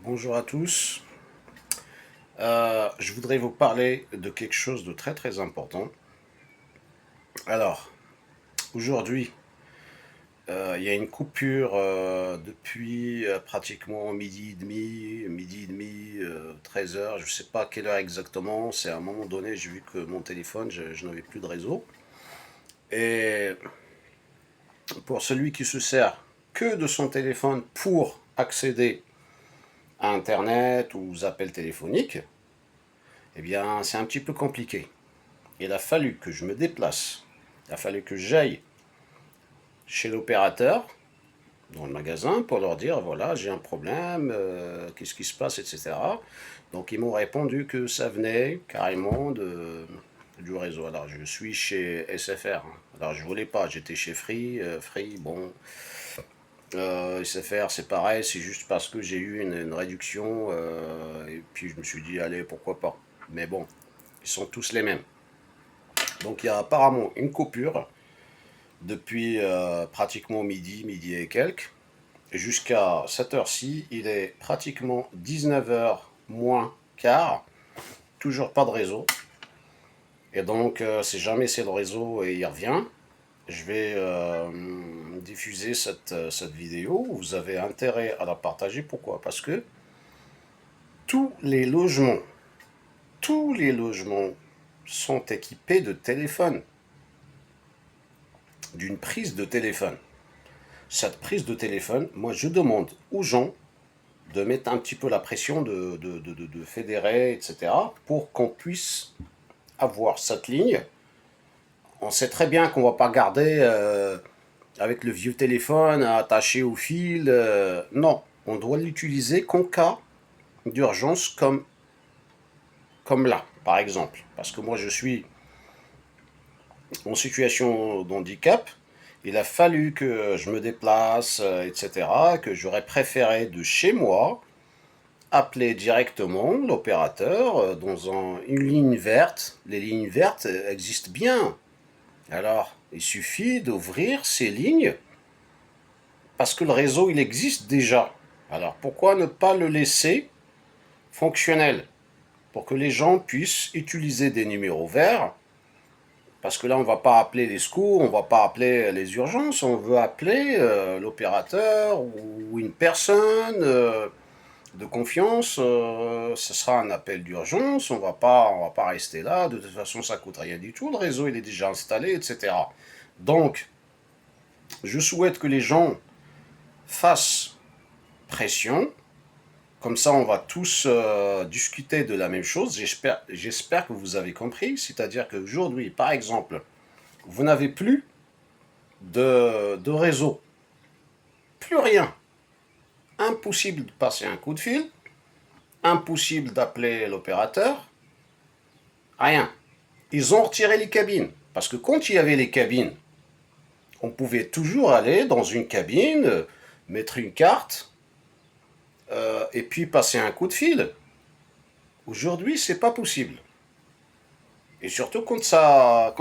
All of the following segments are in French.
Bonjour à tous. Je voudrais vous parler de quelque chose de très très important. Alors, aujourd'hui, il y a une coupure depuis pratiquement midi et demi, 13 heures, je ne sais pas à quelle heure exactement. C'est à un moment donné, j'ai vu que mon téléphone, je n'avais plus de réseau. Et pour celui qui se sert que de son téléphone pour accéder à Internet ou aux appels téléphoniques, eh bien, c'est un petit peu compliqué. Il a fallu que je me déplace, il a fallu que j'aille chez l'opérateur, dans le magasin, pour leur dire, voilà, j'ai un problème, qu'est-ce qui se passe, etc. Donc ils m'ont répondu que ça venait carrément du réseau. Alors je suis chez SFR, hein. Alors je voulais pas, j'étais chez Free, Free, bon, SFR c'est pareil, c'est juste parce que j'ai eu une réduction, et puis je me suis dit, allez, pourquoi pas. Mais bon, ils sont tous les mêmes. Donc il y a apparemment une coupure depuis pratiquement midi et quelques. Jusqu'à cette heure-ci, il est pratiquement 19 heures moins quart, toujours pas de réseau. Et donc, si jamais c'est le réseau et il revient, je vais diffuser cette vidéo. Vous avez intérêt à la partager. Pourquoi? Parce que tous les logements, tous les logements sont équipés de téléphones, d'une prise de téléphone. Cette prise de téléphone, moi je demande aux gens de mettre un petit peu la pression, de fédérer, etc., pour qu'on puisse avoir cette ligne. On sait très bien qu'on ne va pas garder avec le vieux téléphone attaché au fil. Non, on doit l'utiliser qu'en cas d'urgence comme là, par exemple. Parce que moi, je suis en situation de handicap. Il a fallu que je me déplace, etc., que j'aurais préféré de chez moi appeler directement l'opérateur dans une ligne verte. Les lignes vertes existent bien. Alors, il suffit d'ouvrir ces lignes parce que le réseau, il existe déjà. Alors, pourquoi ne pas le laisser fonctionnel pour que les gens puissent utiliser des numéros verts? Parce que là, on ne va pas appeler les secours, on ne va pas appeler les urgences, on veut appeler l'opérateur ou une personne de confiance. Ce sera un appel d'urgence, on va pas rester là, de toute façon ça coûte rien du tout, le réseau il est déjà installé, etc. Donc, je souhaite que les gens fassent pression, comme ça on va tous discuter de la même chose. J'espère que vous avez compris, c'est-à-dire qu'aujourd'hui, par exemple, vous n'avez plus de réseau, plus rien, impossible de passer un coup de fil, impossible d'appeler l'opérateur, rien. Ils ont retiré les cabines. Parce que quand il y avait les cabines, on pouvait toujours aller dans une cabine, mettre une carte, et puis passer un coup de fil. Aujourd'hui, c'est pas possible. Et surtout quand ça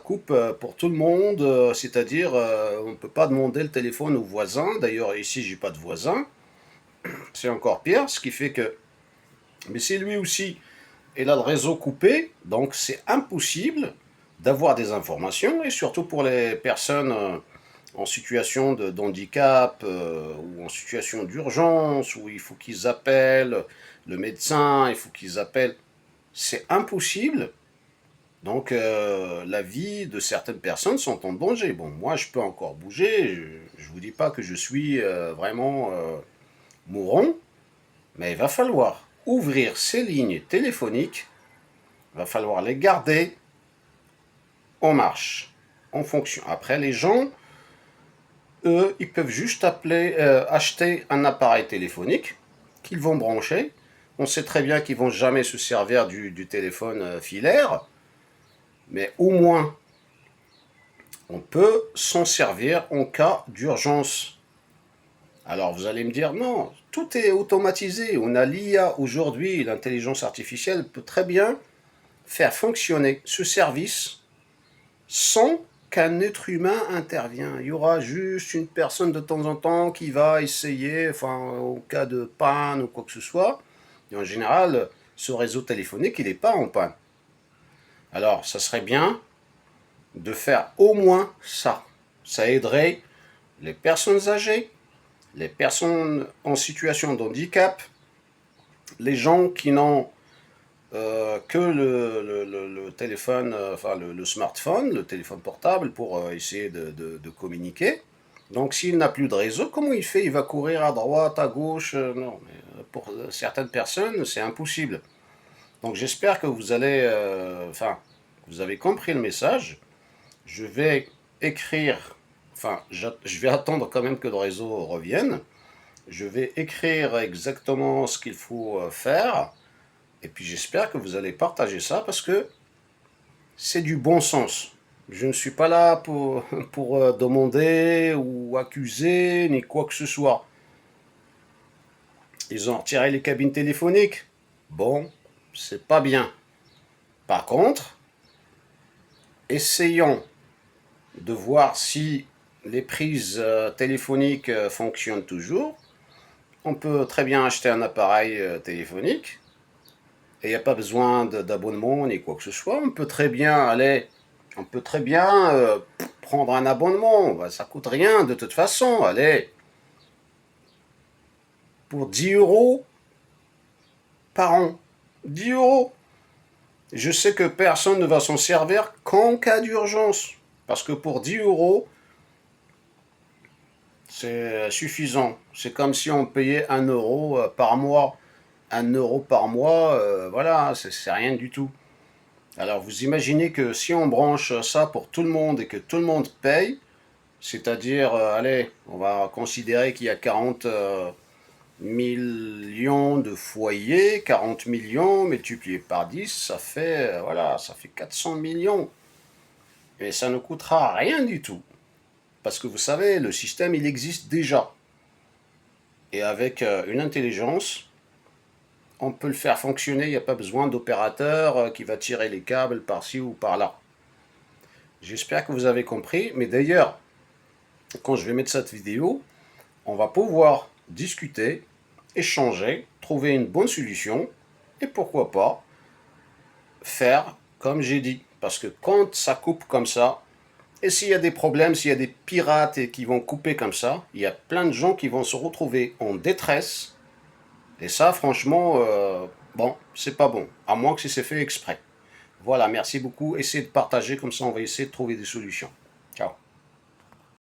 coupe pour tout le monde, c'est-à-dire on ne peut pas demander le téléphone au voisin. D'ailleurs, ici, j'ai pas de voisin. C'est encore pire, ce qui fait que. Mais c'est lui aussi. Et là, le réseau coupé, donc c'est impossible d'avoir des informations, et surtout pour les personnes en situation de handicap ou en situation d'urgence, où il faut qu'ils appellent le médecin, il faut qu'ils appellent. C'est impossible. Donc la vie de certaines personnes sont en danger. Bon, moi je peux encore bouger, je ne vous dis pas que je suis vraiment mourant, mais il va falloir ouvrir ces lignes téléphoniques, il va falloir les garder en marche, en fonction. Après, les gens, eux, ils peuvent juste acheter un appareil téléphonique qu'ils vont brancher. On sait très bien qu'ils vont jamais se servir du téléphone filaire, mais au moins, on peut s'en servir en cas d'urgence. Alors vous allez me dire, non, tout est automatisé. On a l'IA aujourd'hui, l'intelligence artificielle peut très bien faire fonctionner ce service sans qu'un être humain intervient. Il y aura juste une personne de temps en temps qui va essayer, enfin, au cas de panne ou quoi que ce soit. Et en général, ce réseau téléphonique, il n'est pas en panne. Alors, ça serait bien de faire au moins ça. Ça aiderait les personnes âgées, les personnes en situation de handicap, les gens qui n'ont que le téléphone, enfin le smartphone, le téléphone portable pour essayer de communiquer. Donc s'il n'a plus de réseau, comment il fait? Il va courir à droite, à gauche? Non, mais pour certaines personnes, c'est impossible. Donc j'espère que vous allez, enfin, vous avez compris le message. Je vais écrire, enfin, je vais attendre quand même que le réseau revienne. Je vais écrire exactement ce qu'il faut faire. Et puis j'espère que vous allez partager ça parce que c'est du bon sens. Je ne suis pas là pour demander ou accuser ni quoi que ce soit. Ils ont retiré les cabines téléphoniques. Bon, c'est pas bien. Par contre, essayons de voir si les prises téléphoniques fonctionnent toujours. On peut très bien acheter un appareil téléphonique et il n'y a pas besoin d'abonnement ni quoi que ce soit. On peut très bien prendre un abonnement. Ben, ça coûte rien de toute façon. Allez, pour 10 euros par an. 10 euros. Je sais que personne ne va s'en servir qu'en cas d'urgence. Parce que pour 10 euros, c'est suffisant. C'est comme si on payait 1 euro par mois. 1 euro par mois, voilà, c'est rien du tout. Alors vous imaginez que si on branche ça pour tout le monde et que tout le monde paye, c'est-à-dire, allez, on va considérer qu'il y a 40 millions de foyers, 40 millions multiplié par 10, ça fait, voilà, ça fait 400 millions. Et ça ne coûtera rien du tout. Parce que vous savez, le système, il existe déjà. Et avec une intelligence, on peut le faire fonctionner, il n'y a pas besoin d'opérateur qui va tirer les câbles par-ci ou par-là. J'espère que vous avez compris, mais d'ailleurs, quand je vais mettre cette vidéo, on va pouvoir discuter, échanger, trouver une bonne solution, et pourquoi pas faire comme j'ai dit. Parce que quand ça coupe comme ça, et s'il y a des problèmes, s'il y a des pirates qui vont couper comme ça, il y a plein de gens qui vont se retrouver en détresse. Et ça, franchement, bon, c'est pas bon. À moins que si c'est fait exprès. Voilà, merci beaucoup. Essayez de partager, comme ça on va essayer de trouver des solutions.